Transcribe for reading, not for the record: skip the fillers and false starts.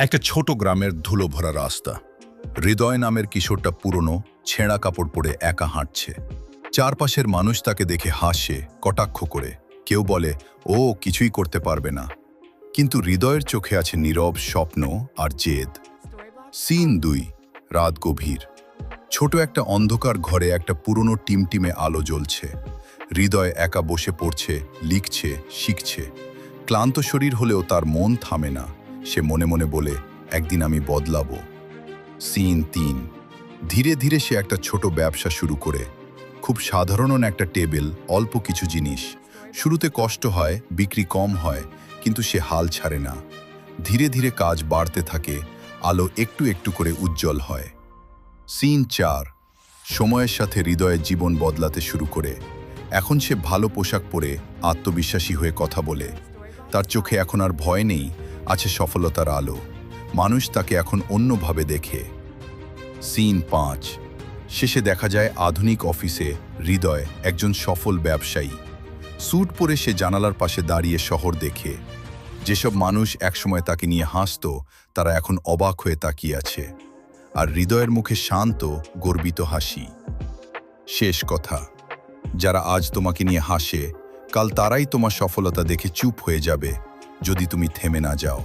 একটা ছোট গ্রামের ধুলো ভরা রাস্তা। হৃদয় নামের কিশোরটা পুরনো ছেঁড়া কাপড় পরে একা হাঁটছে। চারপাশের মানুষ তাকে দেখে হাসে কটাক্ষ করে। কেউ বলে ও কিছুই করতে পারবে না, কিন্তু হৃদয়ের চোখে আছে নীরব স্বপ্ন আর জেদ। সিন 2। রাত গভীর। ছোট একটা অন্ধকার ঘরে একটা পুরনো টিমটিমে আলো জ্বলছে। হৃদয় একা বসে পড়ছে, লিখছে, শিখছে। ক্লান্ত শরীর হলেও তার মন থামে না। সে মনে মনে বলে, একদিন আমি বদলাবো। সিন 3। ধীরে ধীরে সে একটা ছোট ব্যবসা শুরু করে। খুব সাধারণ একটা টেবিল, অল্প কিছু জিনিস। শুরুতে কষ্ট হয়, বিক্রি কম হয়, কিন্তু সে হাল ছাড়ে না। ধীরে ধীরে কাজ বাড়তে থাকে, আলো একটু একটু করে উজ্জ্বল হয়। সিন 4। সময়ের সাথে হৃদয়ের জীবন বদলাতে শুরু করে। এখন সে ভালো পোশাক পরে আত্মবিশ্বাসী হয়ে কথা বলে। তার চোখে এখন আর ভয় নেই, আছে সফলতার আলো। মানুষ তাকে এখন অন্যভাবে দেখে। সিন 5। শেষে দেখা যায় আধুনিক অফিসে হৃদয় একজন সফল ব্যবসায়ী। স্যুট পরে সে জানালার পাশে দাঁড়িয়ে শহর দেখে। যেসব মানুষ একসময় তাকে নিয়ে হাসত, তারা এখন অবাক হয়ে তাকিয়ে আছে। আর হৃদয়ের মুখে শান্ত, গর্বিত হাসি। শেষ কথা, যারা আজ তোমাকে নিয়ে হাসে, কাল তারাই তোমার সফলতা দেখে চুপ হয়ে যাবে, যদি তুমি থেমে না যাও।